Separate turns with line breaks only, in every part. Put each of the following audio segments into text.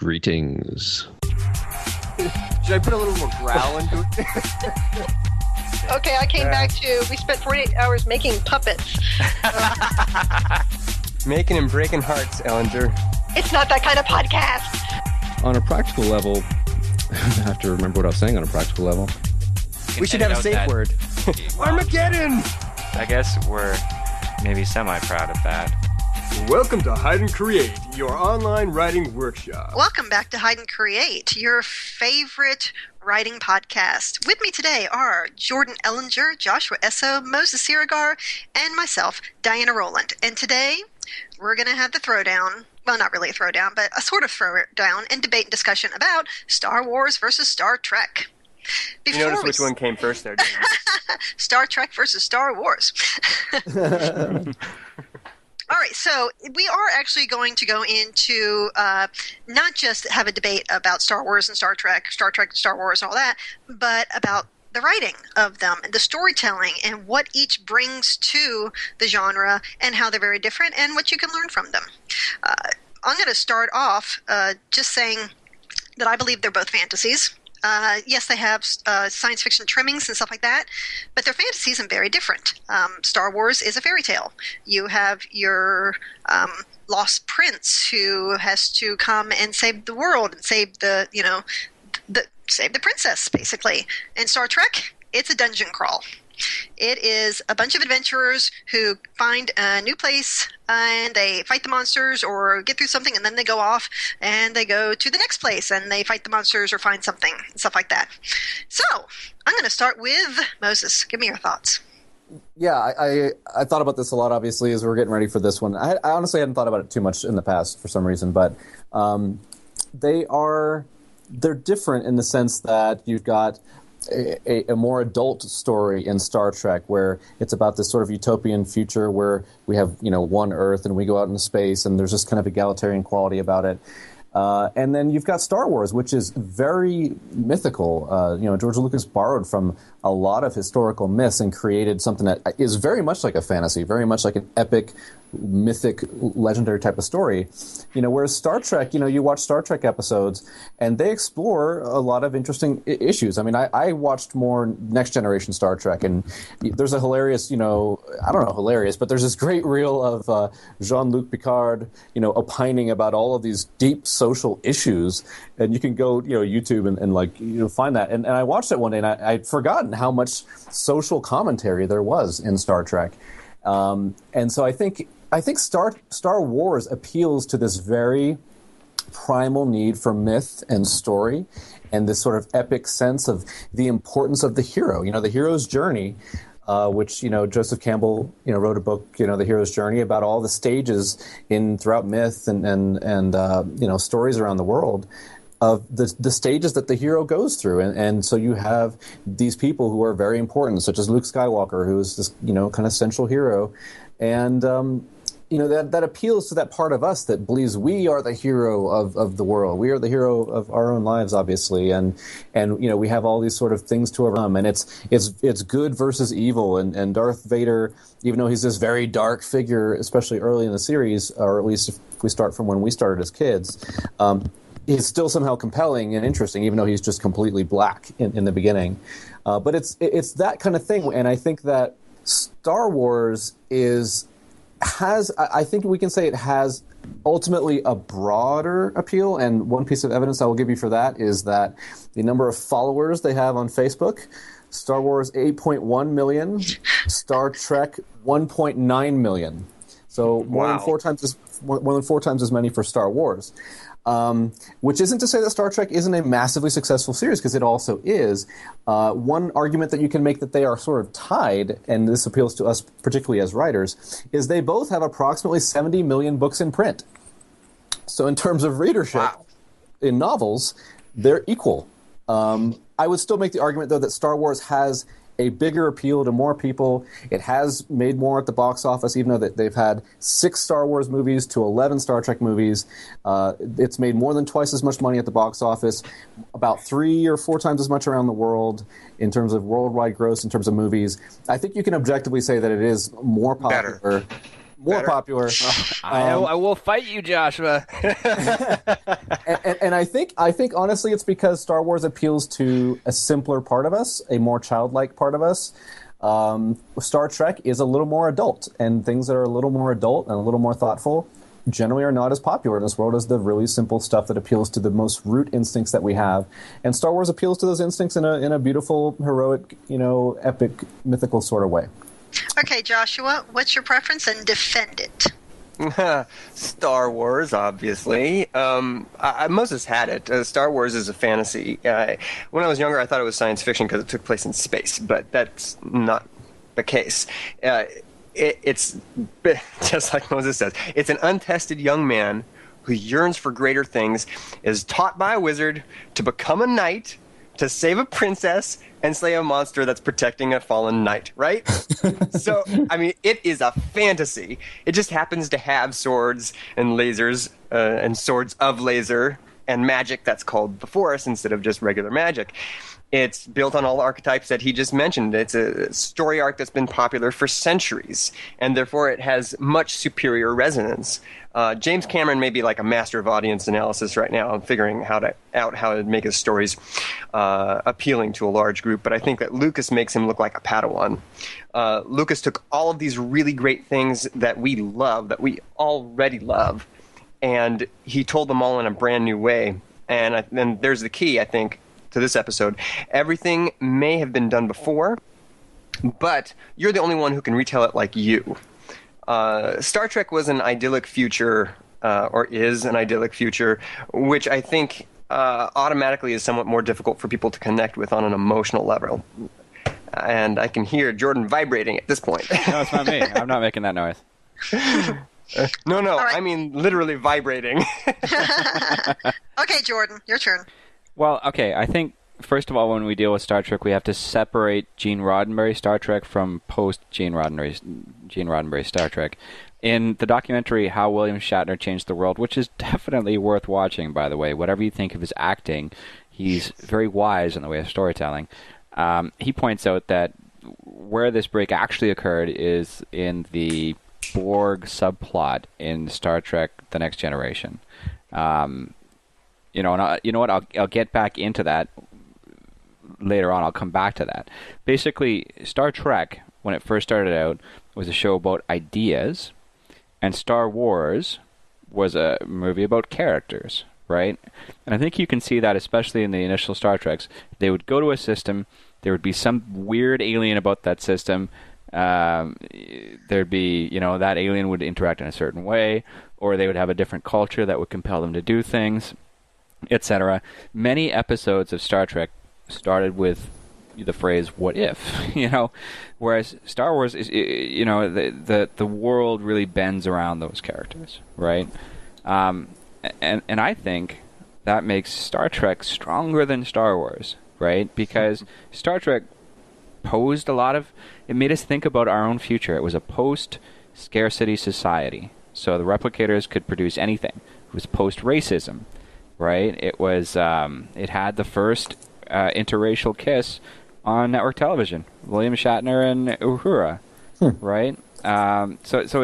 Greetings.
Should I put a little more growl into it?
Okay, I came back to, we spent 48 hours making puppets.
Making and breaking hearts, Ellinger.
It's not that kind of podcast.
On a practical level, I have to remember what I was saying on a practical level.
We should have a safe word. Armageddon!
I guess we're maybe semi-proud of that.
Welcome to Hide and Create, your online writing workshop.
Welcome back to Hide and Create, your favorite writing podcast. With me today are Jordan Ellinger, Joshua Essoe, Moses Siregar, and myself, Diana Rowland. And today, we're going to have the throwdown. Well, not really a throwdown, but a sort of throwdown and debate and discussion about Star Wars versus Star Trek.
You notice which one came first there, Diana?
Star Trek versus Star Wars. All right, so we are actually going to go into not just have a debate about Star Wars and Star Trek, Star Wars, and all that, but about the writing of them and the storytelling and what each brings to the genre and how they're very different and what you can learn from them. I'm going to start off just saying that I believe they're both fantasies. Yes, they have science fiction trimmings and stuff like that, but they're fantasies and very different. Star Wars is a fairy tale. You have your lost prince who has to come and save the world and save save the princess, basically. In Star Trek, it's a dungeon crawl. It is a bunch of adventurers who find a new place and they fight the monsters or get through something, and then they go off and they go to the next place and they fight the monsters or find something and stuff like that. So I'm going to start with Moses. Give me your thoughts.
Yeah, I thought about this a lot, obviously, as we were getting ready for this one. I honestly hadn't thought about it too much in the past for some reason, but they're different in the sense that you've got a more adult story in Star Trek, where it's about this sort of utopian future where we have, one Earth and we go out into space and there's this kind of egalitarian quality about it. And then you've got Star Wars, which is very mythical. George Lucas borrowed from a lot of historical myths and created something that is very much like a fantasy, very much like an epic, mythic, legendary type of story. Whereas Star Trek, you watch Star Trek episodes and they explore a lot of interesting issues. I mean, I watched more Next Generation Star Trek, and there's a hilarious, I don't know hilarious, but there's this great reel of Jean-Luc Picard, opining about all of these deep social issues, and you can go, YouTube and find that. And I watched it one day, and I'd forgotten how much social commentary there was in Star Trek. And so I think Star Wars appeals to this very primal need for myth and story and this sort of epic sense of the importance of the hero, the hero's journey, which, Joseph Campbell, wrote a book, The Hero's Journey, about all the stages throughout myth and stories around the world of the stages that the hero goes through. And so you have these people who are very important, such as Luke Skywalker, who is this, kind of central hero. And, that appeals to that part of us that believes we are the hero of the world. We are the hero of our own lives, obviously. And we have all these sort of things to overcome. And it's good versus evil. And Darth Vader, even though he's this very dark figure, especially early in the series, or at least if we start from when we started as kids, he's still somehow compelling and interesting, even though he's just completely black in the beginning. But it's that kind of thing, and I think that Star Wars I think we can say it has ultimately a broader appeal, and one piece of evidence I will give you for that is that the number of followers they have on Facebook: Star Wars 8.1 million, Star Trek 1.9 million. So more than four times as many for Star Wars. Which isn't to say that Star Trek isn't a massively successful series, because it also is. One argument that you can make that they are sort of tied, and this appeals to us particularly as writers, is they both have approximately 70 million books in print. So in terms of readership in novels, they're equal. I would still make the argument, though, that Star Wars has a bigger appeal to more people. It has made more at the box office, even though they've had 6 Star Wars movies to 11 Star Trek movies. It's made more than twice as much money at the box office, about 3 or 4 times as much around the world in terms of worldwide gross, in terms of movies. I think you can objectively say that it is more popular. more popular.
I will fight you, Joshua.
and I think honestly it's because Star Wars appeals to a simpler part of us, a more childlike part of us. Star Trek is a little more adult, and things that are a little more adult and a little more thoughtful generally are not as popular in this world as the really simple stuff that appeals to the most root instincts that we have. And Star Wars appeals to those instincts in a beautiful, heroic, epic, mythical sort of way.
Okay, Joshua, what's your preference, and defend it?
Star Wars, obviously. Moses had it. Star Wars is a fantasy. When I was younger, I thought it was science fiction because it took place in space, but that's not the case. It's just like Moses says. It's an untested young man who yearns for greater things, is taught by a wizard to become a knight, to save a princess, and slay a monster that's protecting a fallen knight, right? So, I mean, it is a fantasy. It just happens to have swords and lasers and swords of laser and magic that's called the Force instead of just regular magic. It's built on all the archetypes that he just mentioned. It's a story arc that's been popular for centuries, and therefore it has much superior resonance. James Cameron may be like a master of audience analysis right now and figuring out how to make his stories appealing to a large group, but I think that Lucas makes him look like a Padawan. Lucas took all of these really great things that we love, that we already love, and he told them all in a brand new way. And then there's the key, I think, to this episode. Everything may have been done before, but you're the only one who can retell it like you. Star Trek was an idyllic future, or is an idyllic future, which I think automatically is somewhat more difficult for people to connect with on an emotional level. And I can hear Jordan vibrating at this point.
No, it's not me. I'm not making that noise.
No,
right.
I mean literally vibrating.
Okay, Jordan, your turn.
Well, okay, I think, first of all, when we deal with Star Trek, we have to separate Gene Roddenberry Star Trek from post-Gene Roddenberry Star Trek. In the documentary How William Shatner Changed the World, which is definitely worth watching, by the way, whatever you think of his acting, he's very wise in the way of storytelling. He points out that where this break actually occurred is in the Borg subplot in Star Trek The Next Generation. You know what? I'll get back into that later on. I'll come back to that. Basically, Star Trek, when it first started out, was a show about ideas, and Star Wars was a movie about characters, right? And I think you can see that, especially in the initial Star Treks. They would go to a system. There would be some weird alien about that system. There'd be, that alien would interact in a certain way, or they would have a different culture that would compel them to do things, etc. Many episodes of Star Trek started with the phrase "what if," whereas Star Wars is, the world really bends around those characters, right? And I think that makes Star Trek stronger than Star Wars, right? Because Star Trek posed it made us think about our own future. It was a post-scarcity society, so the replicators could produce anything. It was post-racism. Right? It was. It had the first interracial kiss on network television. William Shatner and Uhura. Right? So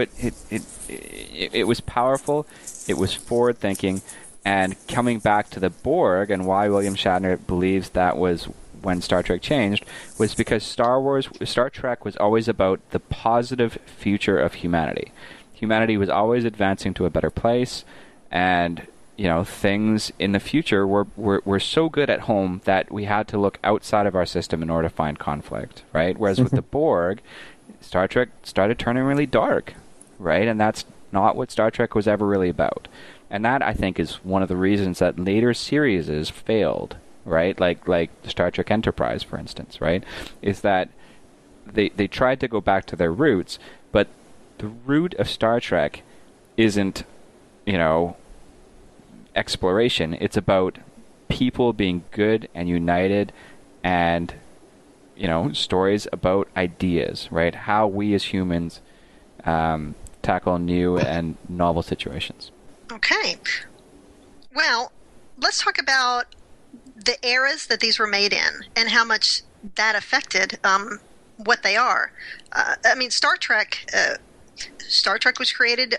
it was powerful. It was forward thinking, and coming back to the Borg and why William Shatner believes that was when Star Trek changed was because Star Trek was always about the positive future of humanity. Humanity was always advancing to a better place, and things in the future were so good at home that we had to look outside of our system in order to find conflict, right? Whereas with the Borg, Star Trek started turning really dark, right? And that's not what Star Trek was ever really about. And that, I think, is one of the reasons that later series failed, right? Like Star Trek Enterprise, for instance, right? Is that they tried to go back to their roots, but the root of Star Trek isn't, exploration. It's about people being good and united, and stories about ideas, right? How we as humans tackle new and novel situations.
Okay. Well, let's talk about the eras that these were made in and how much that affected what they are. Star Trek Star Trek was created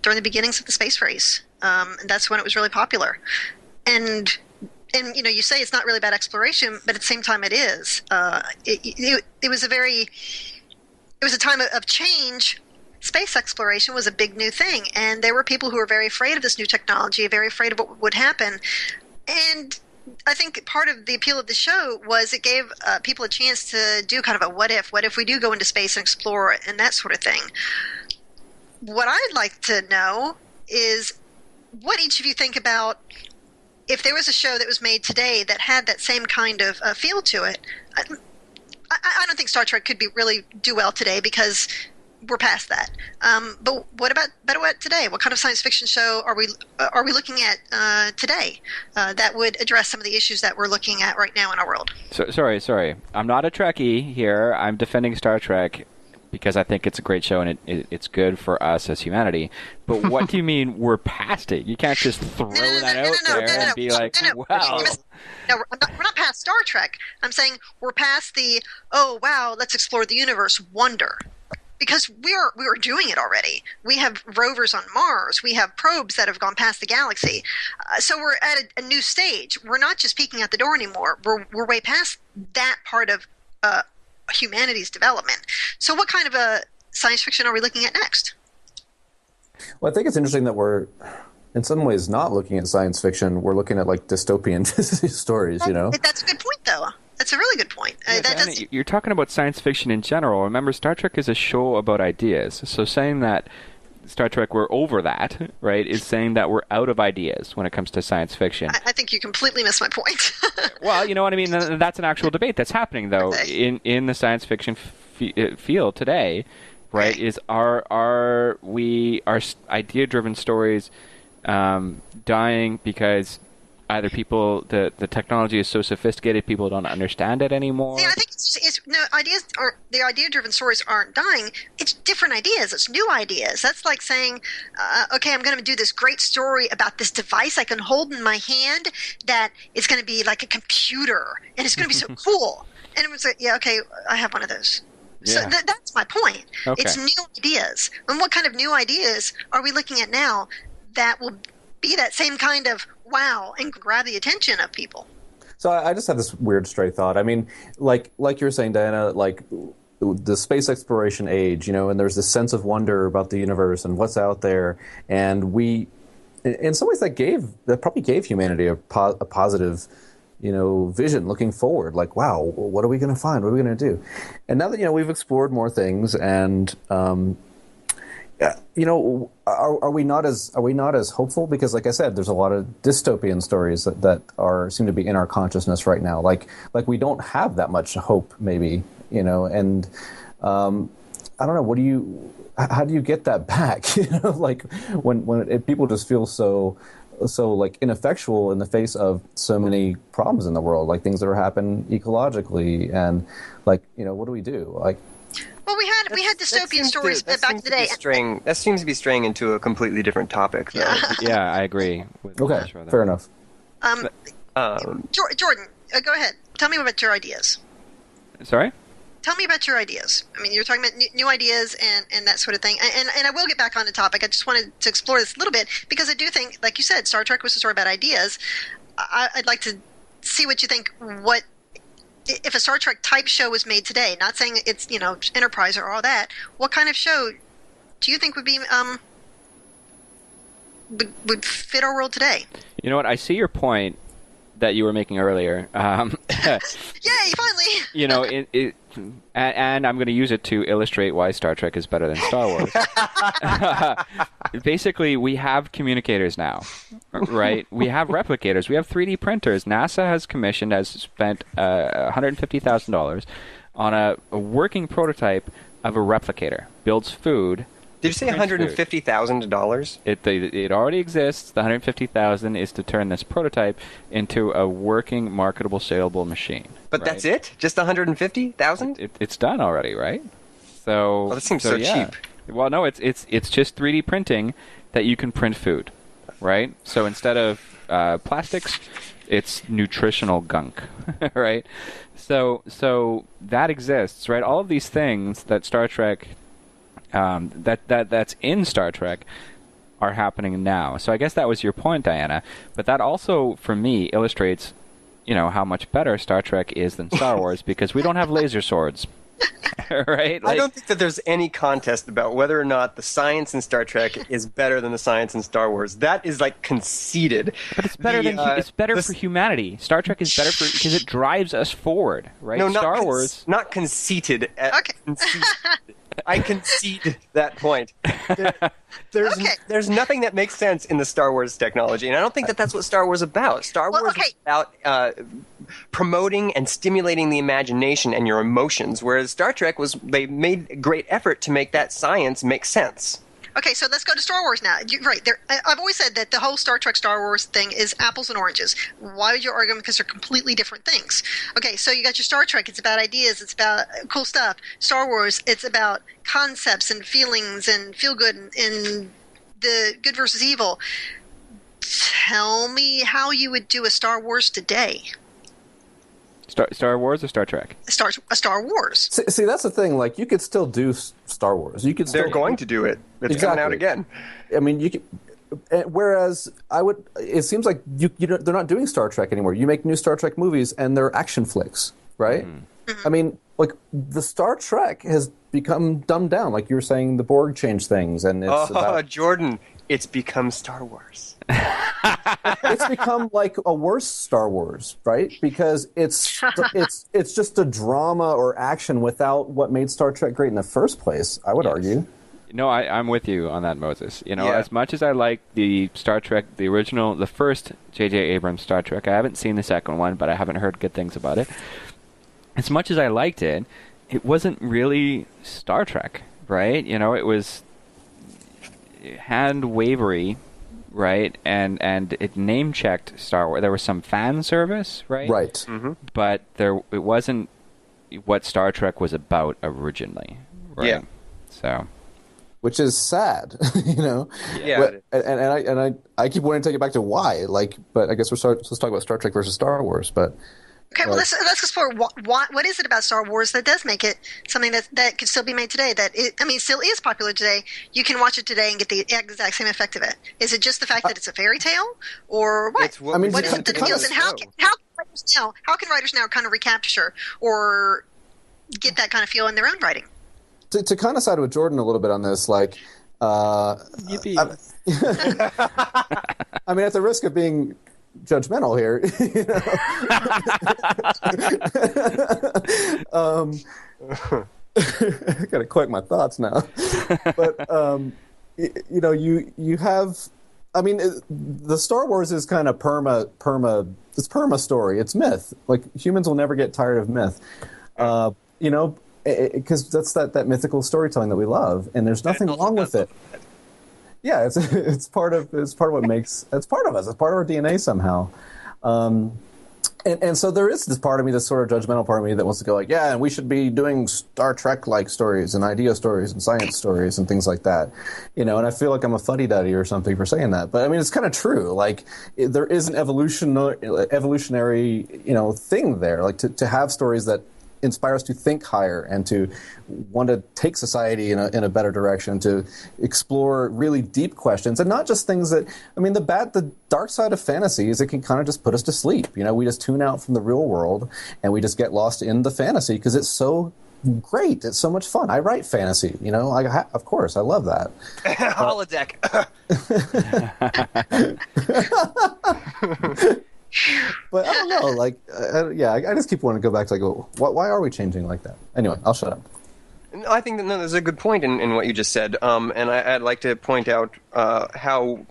during the beginnings of the space race. And that's when it was really popular. And you say it's not really about exploration, but at the same time it is. It was a time of change. Space exploration was a big new thing, and there were people who were very afraid of this new technology, very afraid of what would happen. And I think part of the appeal of the show was it gave people a chance to do kind of a what if we do go into space and explore and that sort of thing. What I'd like to know is what each of you think about if there was a show that was made today that had that same kind of feel to it. I don't think Star Trek could really do well today because we're past that. But what about today? What kind of science fiction show are we looking at today that would address some of the issues that we're looking at right now in our world?
Sorry. I'm not a Trekkie here. I'm defending Star Trek because I think it's a great show and it's good for us as humanity. But what do you mean we're past it? You can't just throw that out there and be like, wow.
No, we're not past Star Trek. I'm saying we're past the, oh, wow, let's explore the universe wonder. Because we are doing it already. We have rovers on Mars. We have probes that have gone past the galaxy. So we're at a new stage. We're not just peeking at the door anymore. We're way past that part of humanity's development. So what kind of a science fiction are we looking at next?
Well, I think it's interesting that we're, in some ways, not looking at science fiction. We're looking at like dystopian stories.
That's a good point, though. That's a really good point.
You're talking about science fiction in general. Remember, Star Trek is a show about ideas. So saying that Star Trek, we're over that, right, is saying that we're out of ideas when it comes to science fiction.
I think you completely missed my point.
Well, you know what I mean? That's an actual debate that's happening, though, in the science fiction field today, right, is our idea-driven stories dying because either the technology is so sophisticated people don't understand it anymore.
Yeah, I think the idea-driven stories aren't dying. It's different ideas. It's new ideas. That's like saying, okay, I'm going to do this great story about this device I can hold in my hand that is going to be like a computer, and it's going to be so cool. And it was like, yeah, okay, I have one of those. Yeah. So that's my point. Okay. It's new ideas. And what kind of new ideas are we looking at now that will be that same kind of wow and grab the attention of people?
So I just have this weird stray thought. I mean, like you were saying, Diana, like the space exploration age, and there's this sense of wonder about the universe and what's out there, and we, in some ways, that probably gave humanity a positive, vision looking forward. Like, wow, what are we going to find? What are we going to do? And now that we've explored more things and are we not as hopeful? Because, like I said, there's a lot of dystopian stories that seem to be in our consciousness right now. Like we don't have that much hope, maybe, and I don't know. How do you get that back? Like when people just feel so like ineffectual in the face of so many problems in the world, like things that are happening ecologically, and like what do we do? Like.
Well, we had dystopian stories back in the day.
That seems to be straying into a completely different topic, though.
Yeah, I agree.
Okay, fair enough.
Jordan, go ahead. Tell me about your ideas.
Sorry?
Tell me about your ideas. I mean, you're talking about new ideas and that sort of thing. And I will get back on the topic. I just wanted to explore this a little bit because I do think, like you said, Star Trek was a story about ideas. I'd like to see what you think. If a Star Trek type show was made today, not saying it's Enterprise or all that, what kind of show do you think would be would fit our world today?
You know what? I see your point that you were making earlier.
Yay! Finally.
And I'm going to use it to illustrate why Star Trek is better than Star Wars. Basically, we have communicators now, right? We have replicators. We have 3D printers. NASA has spent $150,000 on a working prototype of a replicator. Builds food.
Did you say $150,000?
It already exists. The $150,000 is to turn this prototype into a working, marketable, saleable machine.
But that's it? Just $150,000?
It's done already, right? So
that seems so cheap.
Well, no, it's just 3D printing that you can print food, right? So instead of plastics, it's nutritional gunk, right? So that exists, right? All of these things that Star Trek that's in Star Trek are happening now. So I guess that was your point, Diana. But that also, for me, illustrates, how much better Star Trek is than Star Wars because we don't have laser swords. Right?
I don't think that there's any contest about whether or not the science in Star Trek is better than the science in Star Wars. That is conceded.
But it's better it's better for humanity. Star Trek is better because it drives us forward, right?
No,
Star Wars,
not conceited.
Okay.
I concede that point. There's nothing that makes sense in the Star Wars technology, and I don't think that that's what Star Wars is about. Star Wars is about promoting and stimulating the imagination and your emotions, whereas Star Trek they made a great effort to make that science make sense.
Okay, so let's go to Star Wars now. Right, I've always said that the whole Star Trek Star Wars thing is apples and oranges. Why would you argue them? Because they're completely different things. Okay, so you got your Star Trek. It's about ideas. It's about cool stuff. Star Wars, it's about concepts and feelings and feel good and the good versus evil. Tell me how you would do a Star Wars today.
Star Wars or Star Trek?
A Star Wars.
See, that's the thing. Like, you could still do Star Wars. You could.
They're going to do it. It's coming out again.
I mean, you could. Whereas it seems like they're not doing Star Trek anymore. You make new Star Trek movies, and they're action flicks, right?
Mm-hmm.
I mean, like the Star Trek has become dumbed down. Like you were saying, the Borg changed things, and it's about
Jordan, it's become Star Wars.
It's become like a worse Star Wars, right? Because it's just a drama or action without what made Star Trek great in the first place, I would argue.
No, I'm with you on that, Moses. As much as I like the Star Trek, the original, the first J.J. Abrams Star Trek, I haven't seen the second one, but I haven't heard good things about it. As much as I liked it, it wasn't really Star Trek, right? It was hand-wavery, right? And it name-checked Star Wars. There was some fan service, right?
Right.
Mm-hmm.
But it wasn't what Star Trek was about originally, right?
Yeah.
So...
Which is sad,
Yeah.
And I keep wanting to take it back to why, but I guess let's talk about Star Trek versus Star Wars. But
okay, well let's explore what is it about Star Wars that does make it something that could still be made today. Still is popular today. You can watch it today and get the exact same effect of it. Is it just the fact that it's a fairy tale, or what? What is it that appeals, and how can writers now kind of recapture or get that kind of feel in their own writing?
To kind of side with Jordan a little bit on this,
Yippee.
I mean, at the risk of being judgmental here, I gotta collect my thoughts now. But you have. I mean, the Star Wars is kind of it's perma story. It's myth. Like, humans will never get tired of myth. Because that's that mythical storytelling that we love, and there's nothing wrong with it. Yeah, it's part of what makes it's part of us. It's part of our DNA somehow. And so there is this part of me, this sort of judgmental part of me that wants to go like, yeah, and we should be doing Star Trek-like stories and idea stories and science stories and things like that. And I feel like I'm a fuddy-duddy or something for saying that. But I mean, it's kind of true. Like, there is an evolutionary, thing there. Like, to have stories that inspire us to think higher and to want to take society in a better direction, to explore really deep questions, and not just things that, the dark side of fantasy is it can kind of just put us to sleep. We just tune out from the real world and we just get lost in the fantasy because it's so great. It's so much fun. I write fantasy, of course, I love that.
Holodeck.
But I don't know, I just keep wanting to go back to why are we changing like that? Anyway, I'll shut up.
I think that there's a good point in what you just said, and I'd like to point out how,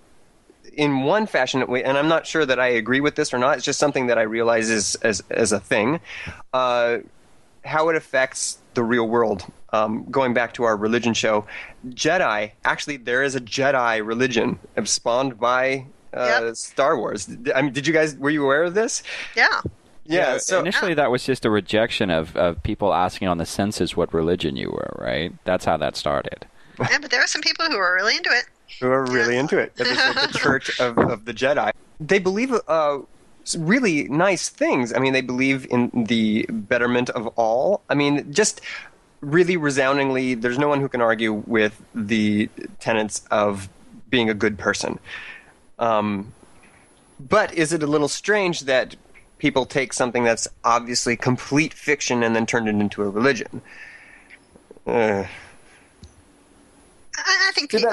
in one fashion, and I'm not sure that I agree with this or not. It's just something that I realize is as a thing, how it affects the real world. Going back to our religion show, Jedi. Actually, there is a Jedi religion spawned by. Star Wars. I mean, were you aware of this?
Yeah.
Yeah. So
initially, that was just a rejection of people asking on the census what religion you were. Right. That's how that started.
Yeah, but there are some people who are really into it.
The Church of the Jedi. They believe really nice things. I mean, they believe in the betterment of all. I mean, just really resoundingly, there's no one who can argue with the tenets of being a good person. But is it a little strange that people take something that's obviously complete fiction and then turn it into a religion?
I think.
See,
go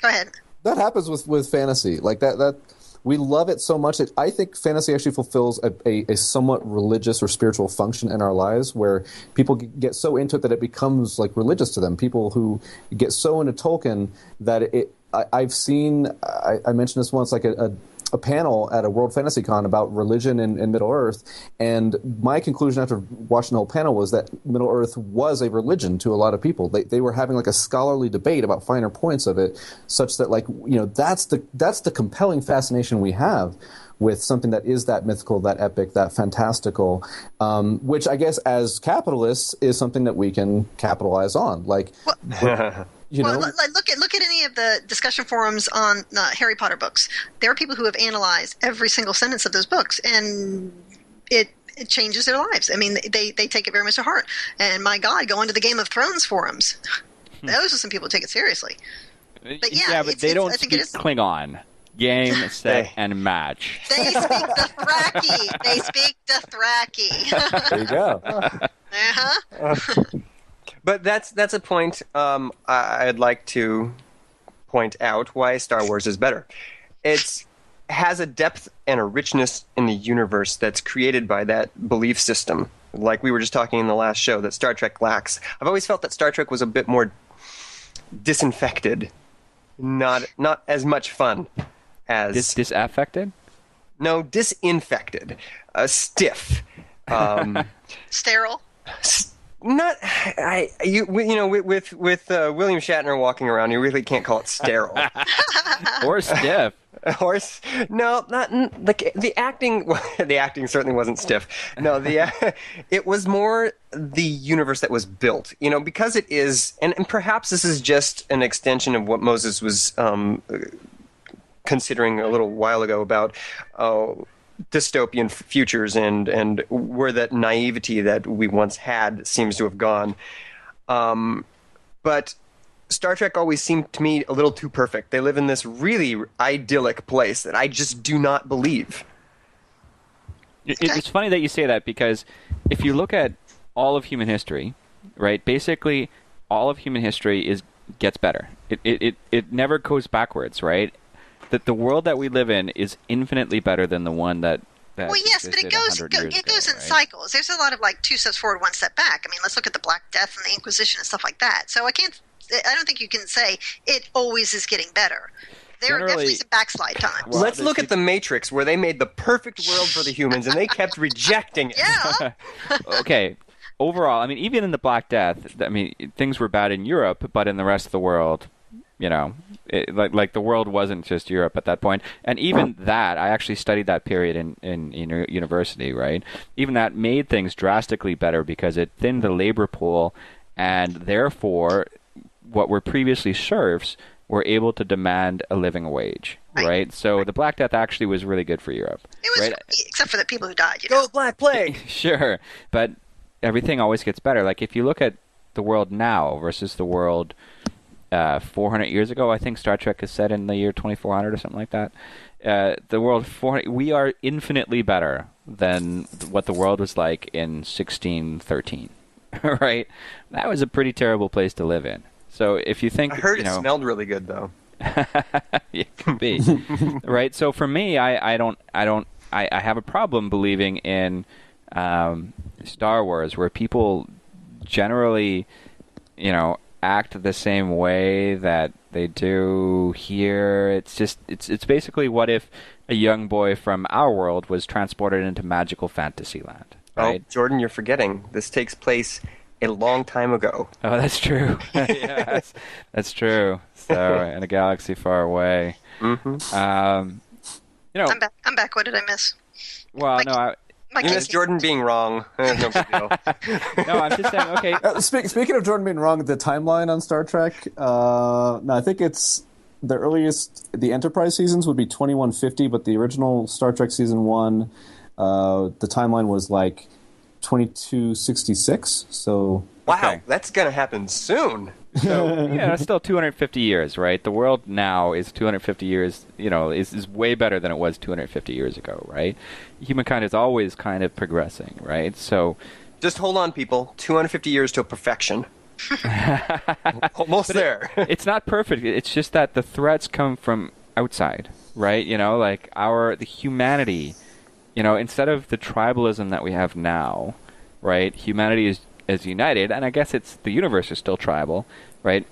ahead.
That happens with fantasy. Like that we love it so much that I think fantasy actually fulfills a somewhat religious or spiritual function in our lives, where people get so into it that it becomes like religious to them. People who get so into Tolkien that I've seen. I mentioned this once, like a panel at a World Fantasy Con about religion in Middle-earth, and my conclusion after watching the whole panel was that Middle-earth was a religion to a lot of people. They were having like a scholarly debate about finer points of it, such that that's the compelling fascination we have with something that is that mythical, that epic, that fantastical, which I guess as capitalists is something that we can capitalize on. Like,
look at any of the discussion forums on Harry Potter books. There are people who have analyzed every single sentence of those books, and it changes their lives. I mean, they take it very much to heart. And my God, go into the Game of Thrones forums. Those are some people who take it seriously. But
but they don't speak Klingon. Game, set, and match.
They speak Dothraki.
There you go.
Uh-huh.
But that's a point I'd like to point out why Star Wars is better. It has a depth and a richness in the universe that's created by that belief system. Like we were just talking in the last show, that Star Trek lacks. I've always felt that Star Trek was a bit more disinfected, not as much fun as
disaffected.
No, disinfected, stiff,
sterile.
Not with William Shatner walking around, you really can't call it sterile
or stiff.
No, not the acting. Well, the acting certainly wasn't stiff. No, it was more the universe that was built. Because it is, and perhaps this is just an extension of what Moses was considering a little while ago about dystopian futures and where that naivety that we once had seems to have gone. But Star Trek always seemed to me a little too perfect. They live in this really idyllic place that I just do not believe.
It's funny that you say that, because if you look at all of human history, right, basically all of human history gets better. It never goes backwards, right? That the world that we live in is infinitely better than the one that
well, yes, but it goes in cycles. There's a lot of like 2 steps forward, 1 step back. I mean, let's look at the Black Death and the Inquisition and stuff like that. So I don't think you can say it always is getting better. There are definitely some backslide times.
Well, let's look at the Matrix, where they made the perfect world for the humans, and they kept rejecting it.
Yeah.
Okay. Overall, I mean, even in the Black Death, I mean, things were bad in Europe, but in the rest of the world, like the world wasn't just Europe at that point. And even that, I actually studied that period in university, right? Even that made things drastically better because it thinned the labor pool, and therefore what were previously serfs were able to demand a living wage, right? So the Black Death actually was really good for Europe.
It was, right? Except for the people who died.
Go Black Plague!
Sure, but everything always gets better. Like if you look at the world now versus the world 400 years ago, I think Star Trek is set in the year 2400 or something like that. The world 400, we are infinitely better than what the world was like in 1613, right? That was a pretty terrible place to live in. So if you think,
I heard it smelled really good though.
It could be, right? So for me, I have a problem believing in Star Wars, where people generally, act the same way that they do here. It's basically what if a young boy from our world was transported into magical fantasy land, right?
Oh, Jordan, you're forgetting. This takes place a long time ago.
Oh, that's true. Yes, that's true. So, in a galaxy far away.
Mm-hmm.
I'm back. What did I miss?
Well,
you missed Jordan being wrong. No big deal.
No, I'm just saying, okay.
Speaking of Jordan being wrong, the timeline on Star Trek, I think it's the earliest, the Enterprise seasons would be 2150, but the original Star Trek Season 1, the timeline was like 2266, so
Wow,
Okay.
that's going to happen soon.
So, yeah, it's still 250 years, right? The world now is 250 years, is way better than it was 250 years ago, right? Humankind is always kind of progressing, right? So,
Just hold on, people. 250 years till perfection. Almost there.
it's not perfect. It's just that the threats come from outside, right? Like the humanity, instead of the tribalism that we have now, right? Humanity is united, and I guess the universe is still tribal, right?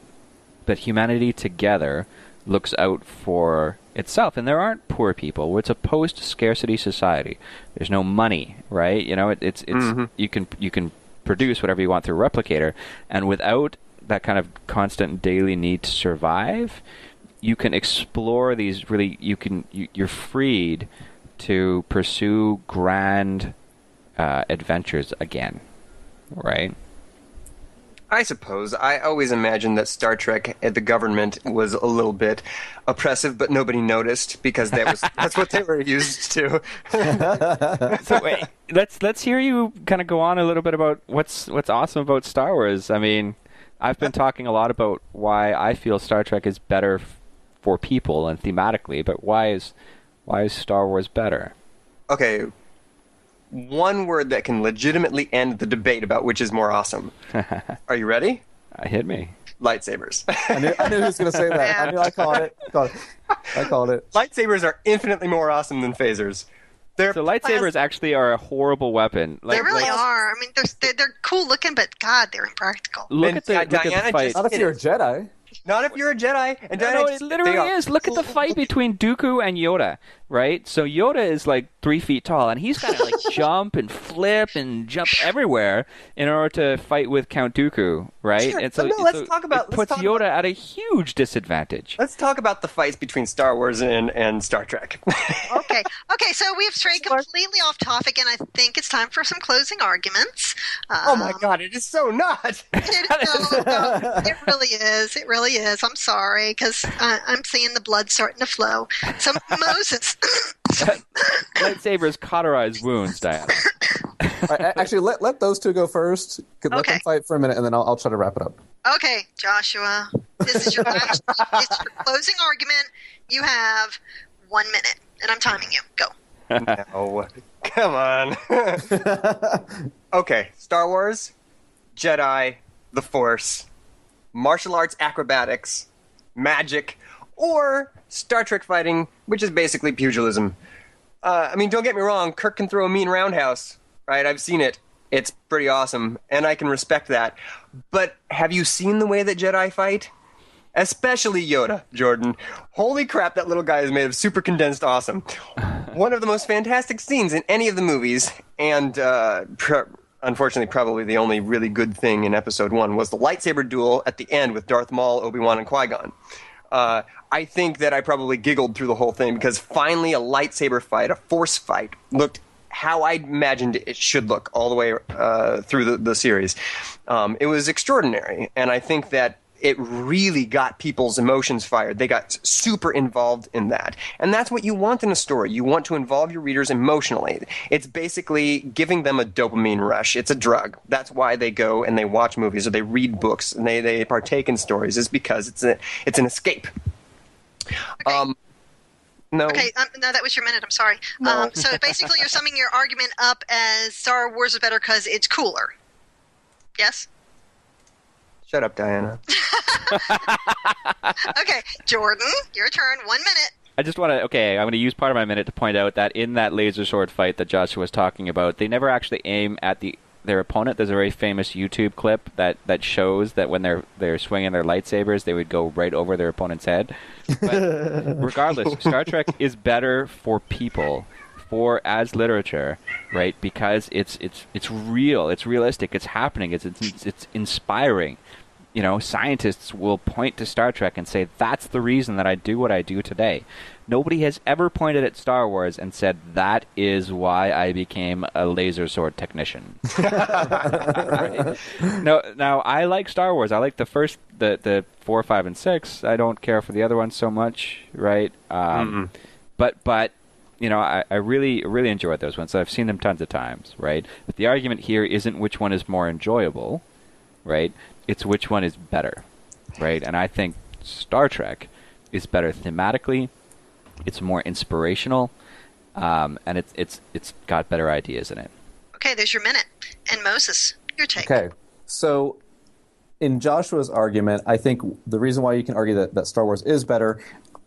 But humanity together looks out for itself, and there aren't poor people. It's a post-scarcity society. There's no money, right? It's you can produce whatever you want through a replicator, and without that kind of constant daily need to survive, you can explore these you're freed to pursue grand adventures again, right?
I suppose. I always imagined that Star Trek, the government, was a little bit oppressive, but nobody noticed because that's what they were used to.
So wait, let's hear you kind of go on a little bit about what's awesome about Star Wars. I mean, I've been talking a lot about why I feel Star Trek is better for people and thematically, but why is Star Wars better?
Okay, one word that can legitimately end the debate about which is more awesome. Are you ready?
Hit me.
Lightsabers.
I knew he was going to say that. I knew I called it. I called it.
Lightsabers are infinitely more awesome than phasers.
So lightsabers actually are a horrible weapon.
They really are. I mean, they're cool looking, but God, they're impractical.
Look at the
Diana
fight.
Not if you're a Jedi.
Not if you're a Jedi. And
No, it literally is. Look at the fight between Dooku and Yoda, right? So Yoda is like 3 feet tall, and he's got to like jump and flip and jump everywhere in order to fight with Count Dooku, right?
Sure.
And so,
But no, let's talk about-
it puts
let's talk
Yoda
about-
at a huge disadvantage.
Let's talk about the fights between Star Wars and Star Trek.
Okay, so we've strayed completely off topic, and I think it's time for some closing arguments.
Oh my God, it is so not.
No, it really is. It really is. I'm sorry, because I'm seeing the blood starting to flow. So Moses.
Lightsabers cauterize wounds, Diana.
All right, actually, let those two go first. Let them fight for a minute, and then I'll try to wrap it up.
Okay, Joshua, this is your last. It's your closing argument. You have 1 minute, and I'm timing you. Go.
No, come on. Okay, Star Wars, Jedi, the Force, martial arts acrobatics, magic, or Star Trek fighting, which is basically pugilism. I mean, don't get me wrong, Kirk can throw a mean roundhouse, right? I've seen it. It's pretty awesome, and I can respect that. But have you seen the way that Jedi fight? Especially Yoda, Jordan. Holy crap, that little guy is made of super condensed awesome. One of the most fantastic scenes in any of the movies, and unfortunately probably the only really good thing in Episode 1, was the lightsaber duel at the end with Darth Maul, Obi-Wan, and Qui-Gon. I think that I probably giggled through the whole thing because finally a lightsaber fight, a force fight, looked how I imagined it should look all the way through the series. It was extraordinary, and I think that it really got people's emotions fired. They got super involved in that. And that's what you want in a story. You want to involve your readers emotionally. It's basically giving them a dopamine rush. It's a drug. That's why they go and they watch movies or they read books and they partake in stories, is because it's an escape.
Okay.
No.
Okay, no, that was your minute. I'm sorry.
No.
So basically, you're summing your argument up as Star Wars is better because it's cooler. Yes?
Shut up, Diana.
Okay, Jordan, your turn. 1 minute.
I just want to, I'm going to use part of my minute to point out that in that laser sword fight that Joshua was talking about, they never actually aim at their opponent. There's a very famous YouTube clip that shows that when they're swinging their lightsabers, they would go right over their opponent's head. But regardless, Star Trek is better for people, as literature, right? Because it's real, it's realistic, it's happening, it's inspiring. You know, scientists will point to Star Trek and say, that's the reason that I do what I do today. Nobody has ever pointed at Star Wars and said, that is why I became a laser sword technician. Right? Now, I like Star Wars. I like the 4, 5, and 6. I don't care for the other ones so much, right? But you know, I really, really enjoyed those ones. I've seen them tons of times, right? But the argument here isn't which one is more enjoyable, right? It's which one is better, right? And I think Star Trek is better thematically. It's more inspirational, and it's got better ideas in it.
Okay, there's your minute. And Moses, your take.
Okay, so in Joshua's argument, I think the reason why you can argue that Star Wars is better,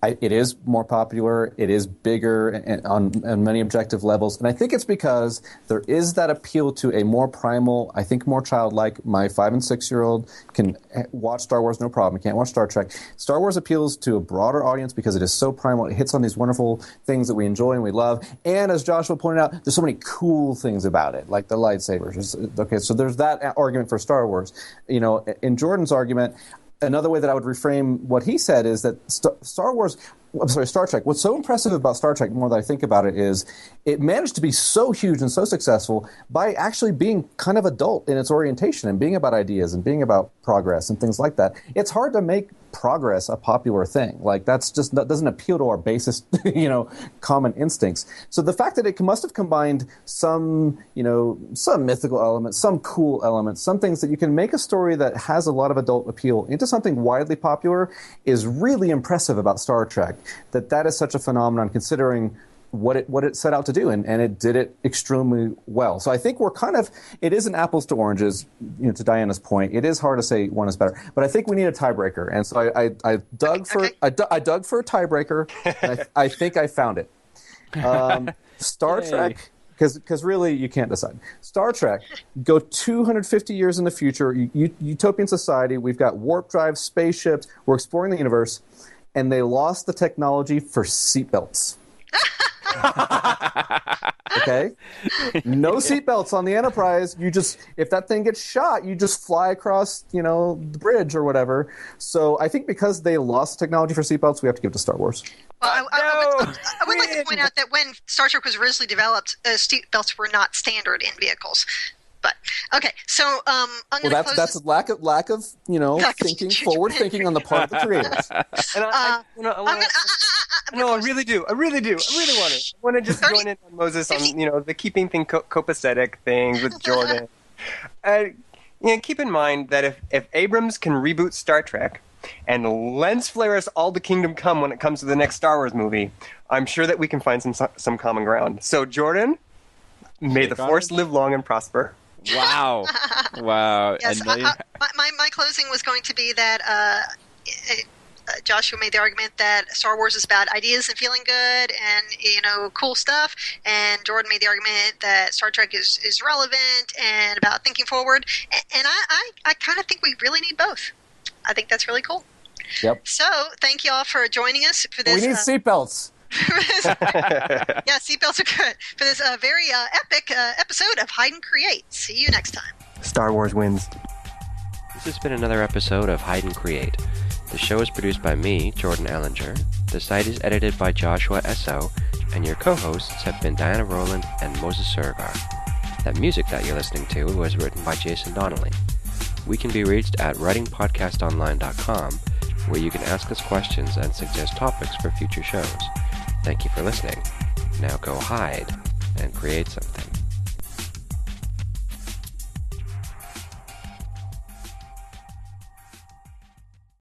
it is more popular, it is bigger on many objective levels, and I think it's because there is that appeal to a more primal, I think more childlike. My 5 and 6-year-old can watch Star Wars no problem. He can't watch Star Trek. Star Wars appeals to a broader audience because it is so primal. It hits on these wonderful things that we enjoy and we love. And as Joshua pointed out, there's so many cool things about it, like the lightsabers. Okay, so there's that argument for Star Wars. You know, in Jordan's argument, another way that I would reframe what he said is that Star Trek, what's so impressive about Star Trek, the more that I think about it, is it managed to be so huge and so successful by actually being kind of adult in its orientation and being about ideas and being about progress and things like that. It's hard to make progress a popular thing. Like, that doesn't appeal to our basest, common instincts. So the fact that it must have combined some mythical elements, some cool elements, some things that you can make a story that has a lot of adult appeal into something widely popular is really impressive about Star Trek. That is such a phenomenon, considering what it set out to do, and it did it extremely well. So I think it is an apples to oranges, to Diana's point. It is hard to say one is better, but I think we need a tiebreaker. And so I dug for a tiebreaker, and I think I found it. Star Trek, because really you can't decide. Star Trek, go 250 years in the future, utopian society, we've got warp drives, spaceships, we're exploring the universe, and they lost the technology for seatbelts. Okay? No seatbelts on the Enterprise. If that thing gets shot, you just fly across, the bridge or whatever. So I think because they lost technology for seatbelts, we have to give it to Star Wars.
Well, I would like to point out that when Star Trek was originally developed, seatbelts were not standard in vehicles. But okay, so I'm going to close. That's
lack of thinking, forward thinking on the part of the creators.
And I really do. I really want to. I want to just join in on Moses on the keeping thing copacetic thing with Jordan. Keep in mind that if Abrams can reboot Star Trek and lens flare us all to Kingdom Come when it comes to the next Star Wars movie, I'm sure that we can find some common ground. So Jordan, may the Force live long and prosper.
Wow.
Yes, my closing was going to be that Joshua made the argument that Star Wars is about ideas and feeling good and cool stuff, and Jordan made the argument that Star Trek is relevant and about thinking forward. And I kind of think we really need both. I think that's really cool.
Yep.
So thank you all for joining us for this.
We need seatbelts.
Yeah, seatbelts are good for this very epic episode of Hide and Create. See you next time.
Star Wars wins.
This has been another episode of Hide and Create. The show is produced by me, Jordan Ellinger. The site is edited by Joshua Essoe, and your co-hosts have been Diana Rowland and Moses Siregar. That music that you're listening to was written by Jason Donnelly. We can be reached at writingpodcastonline.com, where you can ask us questions and suggest topics for future shows. Thank you for listening. Now go hide and create something.